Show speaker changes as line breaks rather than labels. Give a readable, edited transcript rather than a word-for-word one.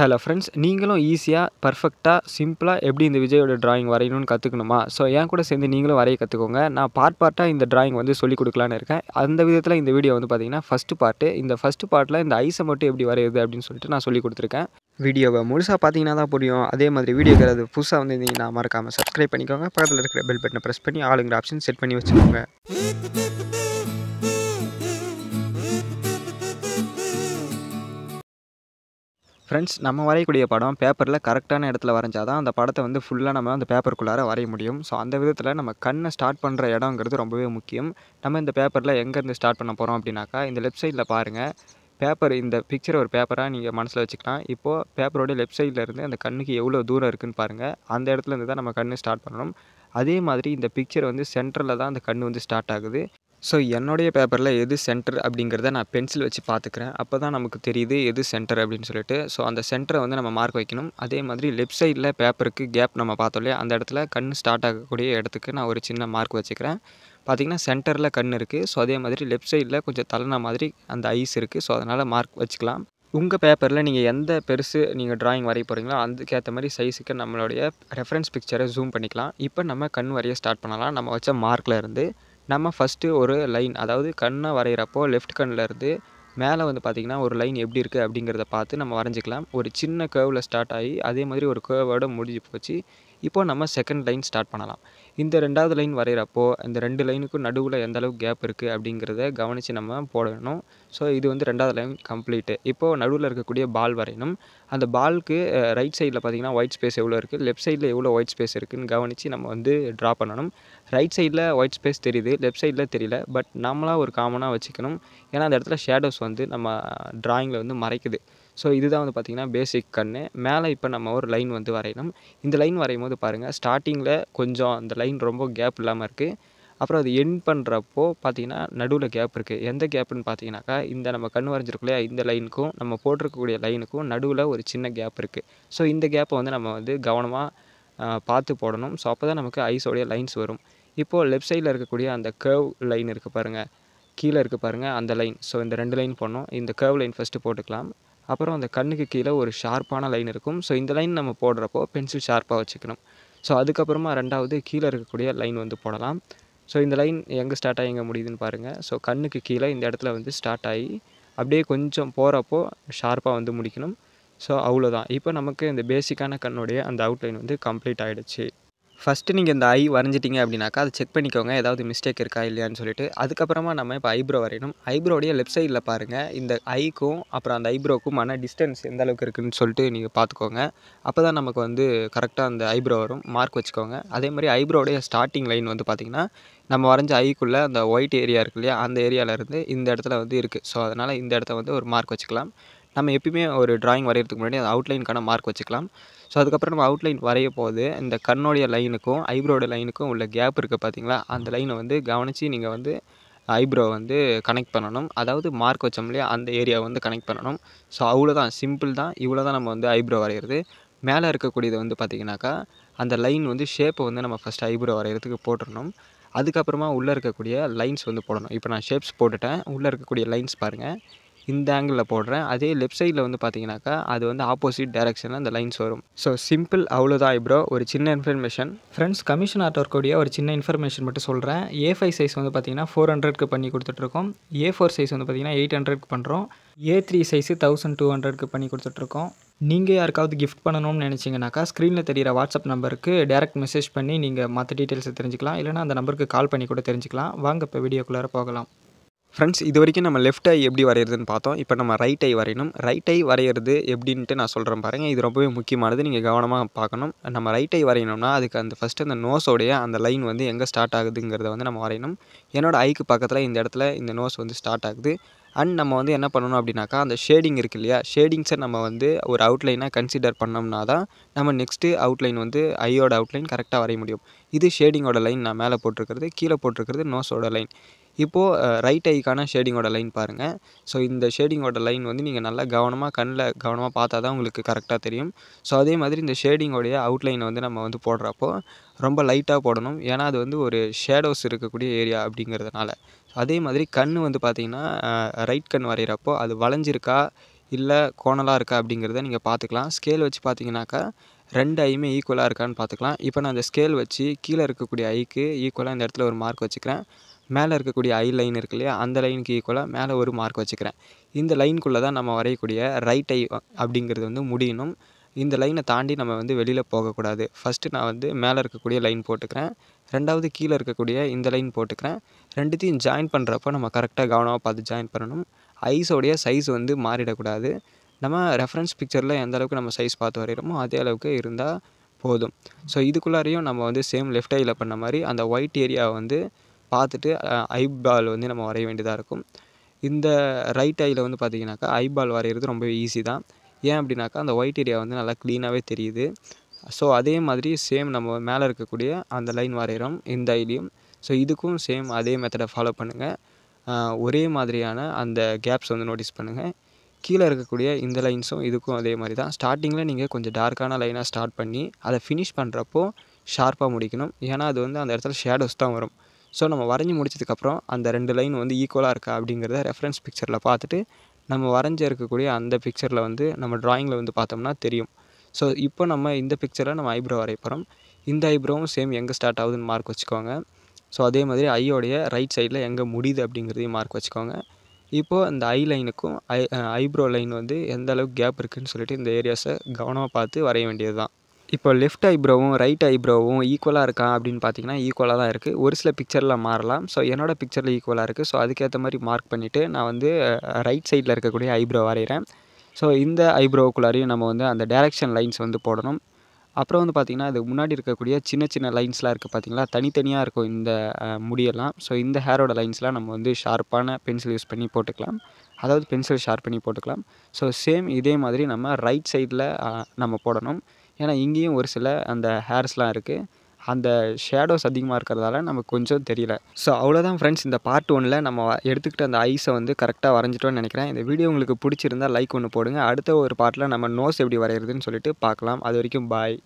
Hello friends, நீங்களும் ஈஸியாக, பர்ஃபெக்ட்டா, சிம்பிளா எப்படி இந்த விஜயோட டிராயிங் வரையணும்னு கற்றுக்கணுமா? ஸோ என் கூட சேர்ந்து நீங்களும் வரைய கற்றுக்கோங்க. நான் பார்ட்டா இந்த டிராயிங் வந்து சொல்லிக் கொடுக்கலான்னு இருக்கேன். அந்த விதத்தில் இந்த வீடியோ வந்து பார்த்தீங்கன்னா ஃபஸ்ட்டு பார்ட்டு. இந்த ஃபஸ்ட்டு பார்ட்டில் இந்த ஐஸை மட்டும் எப்படி வரையுது அப்படின்னு சொல்லிட்டு நான் சொல்லிக் கொடுத்துருக்கேன். வீடியோவை முழுசாக பார்த்தீங்கன்னா தான் புரியும். அதே மாதிரி வீடியோக்கு ஏதாவது புதுசாக வந்திருந்தீங்கன்னா மறக்காமல் சப்ஸ்கிரைப் பண்ணிக்கோங்க. பக்கத்தில் இருக்கிற பெல் பட்டனை ப்ரெஸ் பண்ணி ஆளுங்கிற ஆப்ஷன் செட் பண்ணி வச்சுக்கோங்க. ஃப்ரெண்ட்ஸ், நம்ம வரையக்கூடிய படம் பேப்பரில் கரெக்டான இடத்துல வரைஞ்சா தான் அந்த படத்தை வந்து ஃபுல்லாக நம்ம அந்த பேப்பருக்குள்ளார வரைய முடியும். ஸோ அந்த விதத்தில் நம்ம கண்ணை ஸ்டார்ட் பண்ணுற இடங்கிறது ரொம்பவே முக்கியம். நம்ம இந்த பேப்பரில் எங்கேருந்து ஸ்டார்ட் பண்ண போகிறோம் அப்படின்னாக்கா, இந்த லெஃப்ட் சைடில் பாருங்கள். பேப்பர், இந்த பிக்சரை ஒரு பேப்பராக நீங்கள் மனசில் வச்சுக்கலாம். இப்போது பேப்பரோடைய லெஃப்ட் சைடில் இருந்து அந்த கண்ணுக்கு எவ்வளோ தூரம் இருக்குதுன்னு பாருங்கள். அந்த இடத்துலேருந்து தான் நம்ம கண்ணு ஸ்டார்ட் பண்ணணும். அதே மாதிரி இந்த பிக்சர் வந்து சென்டரில் தான் அந்த கண் வந்து ஸ்டார்ட் ஆகுது. ஸோ என்னுடைய பேப்பரில் எது சென்டர் அப்படிங்கிறத நான் பென்சில் வச்சு பார்த்துக்கிறேன். அப்போ தான் நமக்கு தெரியுது எது சென்டர் அப்படின்னு சொல்லிட்டு. ஸோ அந்த சென்டரை வந்து நம்ம மார்க் வைக்கணும். அதே மாதிரி லெஃப்ட் சைடில் பேப்பருக்கு கேப் நம்ம பார்த்தோம் இல்லையா, அந்த இடத்துல கண் ஸ்டார்ட் ஆகக்கூடிய இடத்துக்கு நான் ஒரு சின்ன மார்க் வச்சுக்கிறேன். பார்த்திங்கன்னா சென்டரில் கண் இருக்குது. ஸோ அதே மாதிரி லெஃப்ட் சைடில் கொஞ்சம் தள்ளின மாதிரி அந்த ஐஸ் இருக்குது. ஸோ அதனால் மார்க் வச்சுக்கலாம். உங்கள் பேப்பரில் நீங்கள் எந்த பெருசு நீங்கள் டிராயிங் வரைய போகிறீங்களோ அதுக்கேற்ற மாதிரி சைஸுக்கு நம்மளுடைய ரெஃபரன்ஸ் பிக்சரை ஜூம் பண்ணிக்கலாம். இப்போ நம்ம கண் வரைய ஸ்டார்ட் பண்ணலாம். நம்ம வச்ச மார்க்கில் இருந்து நம்ம ஃபஸ்ட்டு ஒரு லைன், அதாவது கண்ணை வரைகிறப்போ லெஃப்ட் கண்ணில் இருந்து மேலே வந்து பார்த்திங்கன்னா ஒரு லைன் எப்படி இருக்குது அப்படிங்கிறத பார்த்து நம்ம வரைஞ்சிக்கலாம். ஒரு சின்ன கேர்வில் ஸ்டார்ட் ஆகி அதே மாதிரி ஒரு கேர்வோட முடிஞ்சு போச்சு. இப்போது நம்ம செகண்ட் லைன் ஸ்டார்ட் பண்ணலாம். இந்த 2வது லைன் வரைகிறப்போ இந்த 2 லைனுக்கும் நடுவில் எந்த அளவுக்கு கேப் இருக்குது அப்படிங்கிறத கவனித்து நம்ம போடணும். ஸோ இது வந்து 2வது லைன் கம்ப்ளீட்டு. இப்போது நடுவில் இருக்கக்கூடிய பால் வரையணும். அந்த பாலுக்கு ரைட் சைடில் பார்த்திங்கன்னா ஒயிட் ஸ்பேஸ் எவ்வளோ இருக்குது, லெஃப்ட் சைடில் எவ்வளோ ஒயிட் ஸ்பேஸ் இருக்குதுன்னு கவனித்து நம்ம வந்து ட்ரா பண்ணணும். ரைட் சைடில் ஒயிட் ஸ்பேஸ் தெரியுது, லெஃப்ட் சைடில் தெரியல. பட் நம்மளாக ஒரு காமனாக வச்சுக்கணும். ஏன்னா அந்த இடத்துல ஷேடோஸ் வந்து நம்ம ட்ராயிங்கில் வந்து மறைக்குது. ஸோ இதுதான் வந்து பார்த்திங்கன்னா பேசிக் கண்ணு. மேலே இப்போ நம்ம ஒரு லைன் வந்து வரையணும். இந்த லைன் வரையும் போது பாருங்கள், ஸ்டார்டிங்கில் கொஞ்சம் அந்த லைன் ரொம்ப கேப் இல்லாமல் இருக்குது. அப்புறம் அது எண்ட் பண்ணுறப்போ பார்த்திங்கன்னா நடுவில் கேப் இருக்குது. எந்த கேப்புன்னு பார்த்தீங்கன்னாக்கா, இந்த நம்ம கண் வரைஞ்சிருக்கோம் இல்லையா, இந்த லைனுக்கும் நம்ம போட்டிருக்கக்கூடிய லைனுக்கும் நடுவில் ஒரு சின்ன கேப் இருக்குது. ஸோ இந்த கேப்பை வந்து நம்ம வந்து கவனமாக பார்த்து போடணும். ஸோ அப்போ தான் நமக்கு ஐஸோடைய லைன்ஸ் வரும். இப்போது லெஃப்ட் சைடில் இருக்கக்கூடிய அந்த கர்வ் லைன் இருக்குது பாருங்கள், கீழே இருக்குது பாருங்கள் அந்த லைன். ஸோ இந்த 2 லைன் போடணும். இந்த கர்வ் லைன் ஃபஸ்ட்டு போட்டுக்கலாம். அப்புறம் அந்த கண்ணுக்கு கீழே ஒரு ஷார்ப்பான லைன் இருக்கும். ஸோ இந்த லைன் நம்ம போடுறப்போ பென்சில் ஷார்ப்பாக வச்சுக்கணும். ஸோ அதுக்கப்புறமா 2வது கீழே இருக்கக்கூடிய லைன் வந்து போடலாம். ஸோ இந்த லைன் எங்கே ஸ்டார்ட் ஆகி எங்கே முடியுதுன்னு பாருங்கள். ஸோ கண்ணுக்கு கீழே இந்த இடத்துல வந்து ஸ்டார்ட் ஆகி அப்படியே கொஞ்சம் போகிறப்போ ஷார்ப்பாக வந்து முடிக்கணும். ஸோ அவ்வளோதான். இப்போ நமக்கு இந்த பேசிக்கான கண்ணுடைய அந்த அவுட்லைன் வந்து கம்ப்ளீட் ஆகிடுச்சு. ஃபஸ்ட்டு நீங்கள் இந்த ஐ வரைஞ்சிட்டிங்க அப்படின்னாக்கா, அதை செக் பண்ணிக்கோங்க ஏதாவது மிஸ்டேக் இருக்கா இல்லையான்னு சொல்லிட்டு. அதுக்கப்புறமா நம்ம இப்போ ஐப்ரோ வரையணும். ஐப்ரோடைய லெஃப்ட் சைடில் பாருங்கள், இந்த ஐக்கும் அப்புறம் அந்த ஐப்ரோக்குமான டிஸ்டன்ஸ் எந்த அளவுக்கு இருக்குதுன்னு சொல்லிட்டு நீங்கள் பார்த்துக்கோங்க. அப்போ தான் நமக்கு வந்து கரெக்டாக அந்த ஐப்ரோ வரும். மார்க் வச்சுக்கோங்க. அதே மாதிரி ஐப்ரோடைய ஸ்டார்டிங் லைன் வந்து பார்த்திங்கன்னா, நம்ம வரைஞ்ச ஐக்குள்ளே அந்த ஒயிட் ஏரியா இருக்கு இல்லையா, அந்த ஏரியாவிலேருந்து இந்த இடத்துல வந்து இருக்குது. ஸோ அதனால் இந்த இடத்த வந்து ஒரு மார்க் வச்சுக்கலாம். நம்ம எப்பயுமே ஒரு டிராயிங் வரைகிறதுக்கு முன்னாடி அந்த அவுட்லைனுக்கான மார்க் வச்சுக்கலாம். ஸோ அதுக்கப்புறம் நம்ம அவுட்லைன் வரைய போது இந்த கண்ணோடைய லைனுக்கும் ஐப்ரோட லைனுக்கும் உள்ள கேப் இருக்குது பார்த்தீங்களா, அந்த லைனை வந்து கவனித்து நீங்கள் வந்து ஐப்ரோ வந்து கனெக்ட் பண்ணணும். அதாவது மார்க் வச்சோம் இல்லையா, அந்த ஏரியாவை வந்து கனெக்ட் பண்ணணும். ஸோ அவ்வளோதான், சிம்பிள் தான். இவ்வளோ தான் நம்ம வந்து ஐப்ரோ வரைகிறது. மேலே இருக்கக்கூடியது வந்து பார்த்திங்கனாக்கா, அந்த லைன் வந்து ஷேப்பை வந்து நம்ம ஃபஸ்ட்டு ஐப்ரோ வரைகிறதுக்கு போட்டுடணும். அதுக்கப்புறமா உள்ளே இருக்கக்கூடிய லைன்ஸ் வந்து போடணும். இப்போ நான் ஷேப்ஸ் போட்டுட்டேன். உள்ளே இருக்கக்கூடிய லைன்ஸ் பாருங்கள், இந்த ஆங்கிளில் போடுறேன். அதே லெஃப்ட் சைடில் வந்து பார்த்திங்கனாக்கா, அது வந்து ஆப்போசிட் டைரெக்ஷனில் அந்த லைன்ஸ் வரும். ஸோ சிம்பிள், அவ்வளோதான் ஐப்ரோ. ஒரு சின்ன இன்ஃபர்மேஷன்.
ஃப்ரெண்ட்ஸ், கமிஷன் ஆர்ட் ஒர்க்குடைய ஒரு சின்ன இன்ஃபர்மேஷன் மட்டும் சொல்கிறேன். A5 சைஸ் வந்து பார்த்திங்கன்னா 400க்கு பண்ணி கொடுத்துட்ருக்கோம். A4 சைஸ் வந்து பார்த்திங்கன்னா 800க்கு பண்ணுறோம். A3 சைஸு 1200க்கு பண்ணி கொடுத்துட்ருக்கோம். நீங்கள் யாருக்காவது கிஃப்ட் பண்ணணும்னு நினச்சிங்கனாக்கா, ஸ்க்ரீனில் தெரிகிற வாட்ஸ்அப் நம்பருக்கு டேரெக்ட் மெசேஜ் பண்ணி நீங்கள் மற்ற டீட்டெயில்ஸை தெரிஞ்சுக்கலாம். இல்லைனா அந்த நம்பருக்கு கால் பண்ணி கூட தெரிஞ்சுக்கலாம். வாங்க இப்போ வீடியோக்குள்ளார போகலாம்.
ஃப்ரெண்ட்ஸ், இது வரைக்கும் நம்ம லெஃப்ட் ஐ எப்படி வரைகிறதுன்னு பார்த்தோம். இப்போ நம்ம ரைட் ஐ வரையணும். ரைட் ஐ வரைகிறது எப்படின்ட்டு நான் சொல்கிறேன் பாருங்கள். இது ரொம்பவே முக்கியமானது, நீங்கள் கவனமாக பார்க்கணும். நம்ம ரைட் ஐ வரையணும்னா அதுக்கு அந்த ஃபஸ்ட்டு அந்த நோஸோடைய அந்த லைன் வந்து எங்கே ஸ்டார்ட் ஆகுதுங்கிறத வந்து நம்ம வரையணும். என்னோடய ஐக்கு பக்கத்தில் இந்த இடத்துல இந்த நோஸ் வந்து ஸ்டார்ட் ஆகுது. அண்ட் நம்ம வந்து என்ன பண்ணணும் அப்படின்னாக்கா, அந்த ஷேடிங் இருக்குது இல்லையா, ஷேடிங்ஸை நம்ம வந்து ஒரு அவுட்லைனாக கன்சிடர் பண்ணோம்னா தான் நம்ம நெக்ஸ்ட்டு அவுட்லைன் வந்து ஐயோட அவுட்லைன் கரெக்டாக வரைய முடியும். இது ஷேடிங்கோட லைன் நான் மேலே போட்டிருக்கிறது, கீழே போட்டிருக்கிறது நோஸோட லைன். இப்போது ரைட் ஐக்கான ஷேடிங்கோட லைன் பாருங்கள். ஸோ இந்த ஷேடிங்கோட லைன் வந்து நீங்கள் நல்லா கவனமாக கண்ணில் கவனமாக பார்த்தா தான் உங்களுக்கு கரெக்டாக தெரியும். ஸோ அதே மாதிரி இந்த ஷேடிங்கோடைய அவுட்லைனை வந்து நம்ம வந்து போடுறப்போ ரொம்ப லைட்டாக போடணும். ஏன்னா அது வந்து ஒரு ஷேடோஸ் இருக்கக்கூடிய ஏரியா அப்படிங்கிறதுனால. அதே மாதிரி கண் வந்து பார்த்திங்கன்னா, ரைட் கண் வரைகிறப்போ அது வளைஞ்சிருக்கா இல்லை கோணலாக இருக்கா அப்படிங்கிறத நீங்கள் பார்த்துக்கலாம். ஸ்கேல் வச்சு பார்த்தீங்கன்னாக்கா 2 ஐயுமே ஈக்குவலாக இருக்கான்னு பார்த்துக்கலாம். இப்போ நான் அந்த ஸ்கேல் வச்சு கீழே இருக்கக்கூடிய ஐக்கு ஈக்குவலாக இந்த இடத்துல ஒரு மார்க் வச்சுக்கிறேன். மேலே இருக்கக்கூடிய ஐ லைன் இருக்கு இல்லையா, அந்த லைனுக்கு ஈக்குவலாக மேலே ஒரு மார்க் வச்சுக்கிறேன். இந்த லைனுக்குள்ளே தான் நம்ம வரையக்கூடிய ரைட் ஐ அப்படிங்கிறது வந்து முடியணும். இந்த லைனை தாண்டி நம்ம வந்து வெளியில் போகக்கூடாது. ஃபஸ்ட்டு நான் வந்து மேலே இருக்கக்கூடிய லைன் போட்டுக்கிறேன். 2வது கீழே இருக்கக்கூடிய இந்த லைன் போட்டுக்கிறேன். 2த்தையும் ஜாயின் பண்ணுறப்போ நம்ம கரெக்டாக கவனமாக பார்த்து ஜாயின் பண்ணணும். ஐஸோடைய சைஸ் வந்து மாறிடக்கூடாது. நம்ம ரெஃபரன்ஸ் பிக்சரில் எந்த அளவுக்கு நம்ம சைஸ் பார்த்து வரைகிறோமோ அதே அளவுக்கு இருந்தால் போதும். ஸோ இதுக்குள்ளாரையும் நம்ம வந்து சேம் லெஃப்ட் ஐயில் பண்ண மாதிரி அந்த ஒயிட் ஏரியாவை வந்து பார்த்துட்டு ஐபால் வந்து நம்ம வரைய வேண்டியதாக இருக்கும். இந்த ரைட் ஐயில் வந்து பார்த்திங்கனாக்கா ஐபால் வரைகிறது ரொம்பவே ஈஸி தான். ஏன் அப்படின்னாக்கா அந்த ஒயிட் ஏரியா வந்து நல்லா க்ளீனாகவே தெரியுது. ஸோ அதே மாதிரி சேம் நம்ம மேலே இருக்கக்கூடிய அந்த லைன் வரைகிறோம் இந்த ஐலையும். ஸோ இதுக்கும் சேம் அதே மெத்தடை ஃபாலோ பண்ணுங்கள். ஒரே மாதிரியான அந்த கேப்ஸ் வந்து நோட்டீஸ் பண்ணுங்கள். கீழே இருக்கக்கூடிய இந்த லைன்ஸும் இதுக்கும் அதே மாதிரி தான். ஸ்டார்டிங்கில் நீங்கள் கொஞ்சம் டார்க்கான லைனாக ஸ்டார்ட் பண்ணி அதை ஃபினிஷ் பண்ணுறப்போ ஷார்ப்பாக முடிக்கணும். ஏன்னா அது வந்து அந்த இடத்துல ஷேடோஸ் தான் வரும். ஸோ நம்ம வரைஞ்சி முடிச்சதுக்கப்புறம் அந்த 2 லைன் வந்து ஈக்குவலாக இருக்கா அப்படிங்கிறத ரெஃபரன்ஸ் பிக்சரில் பார்த்துட்டு நம்ம வரைஞ்சி இருக்கக்கூடிய அந்த பிக்சரில் வந்து நம்ம ட்ராயிங்கில் வந்து பார்த்தோம்னா தெரியும். ஸோ இப்போ நம்ம இந்த பிக்சரில் நம்ம ஐப்ரோ வரைய போகிறோம். இந்த ஐப்ரோவும் சேம் எங்கே ஸ்டார்ட் ஆகுதுன்னு மார்க் வச்சுக்கோங்க. ஸோ அதே மாதிரி ஐயோடைய ரைட் சைடில் எங்கே முடியுது அப்படிங்கிறதையும் மார்க் வச்சுக்கோங்க. இப்போது இந்த ஐ லைனுக்கும் ஐப்ரோ லைன் வந்து எந்த அளவுக்கு கேப் இருக்குதுன்னு சொல்லிட்டு இந்த ஏரியாஸை கவனமாக பார்த்து வரைய வேண்டியது தான். இப்போ லெஃப்ட் ஐப்ரோவும் ரைட் ஐப்ரோவும் ஈக்குவலாக இருக்கா அப்படின்னு பார்த்தீங்கன்னா ஈக்குவலாக தான் இருக்குது. ஒரு சில பிக்சரில் மாறலாம். ஸோ என்னோடய பிக்சரில் ஈக்குவலாக இருக்குது. ஸோ அதுக்கேற்ற மாதிரி மார்க் பண்ணிவிட்டு நான் வந்து ரைட் சைடில் இருக்கக்கூடிய ஐப்ரோ வரைகிறேன். ஸோ இந்த ஐப்ரோவுக்குள்ளாரையும் நம்ம வந்து அந்த டைரக்ஷன் லைன்ஸ் வந்து போடணும். அப்புறம் வந்து பார்த்திங்கன்னா இதுக்கு முன்னாடி இருக்கக்கூடிய சின்ன சின்ன லைன்ஸ்லாம் இருக்குது பார்த்தீங்களா, தனித்தனியாக இருக்கும் இந்த முடியெல்லாம். ஸோ இந்த ஹேரோட லைன்ஸ்லாம் நம்ம வந்து ஷார்ப்பான பென்சில் யூஸ் பண்ணி போட்டுக்கலாம். அதாவது பென்சில் ஷார்ப் பண்ணி போட்டுக்கலாம். ஸோ சேம் இதே மாதிரி நம்ம ரைட் சைடில் நம்ம போடணும். ஏன்னா இங்கேயும் ஒரு சில அந்த ஹேர்ஸ்லாம் இருக்குது. அந்த ஷேடோஸ் அதிகமாக இருக்கிறதால நமக்கு கொஞ்சம் தெரியல. ஸோ அவ்வளோதான் ஃப்ரெண்ட்ஸ், இந்த பார்ட் 1ல் நம்ம எடுத்துக்கிட்ட அந்த ஐஸை வந்து கரெக்டாக வரைஞ்சிட்டோன்னு நினைக்கிறேன். இந்த வீடியோ உங்களுக்கு பிடிச்சிருந்தா லைக் ஒன்று போடுங்க. அடுத்த ஒரு பார்ட்டில் நம்ம நோஸ் எப்படி வரைகிறதுன்னு சொல்லிட்டு பார்க்கலாம். அது வரைக்கும் பாய்.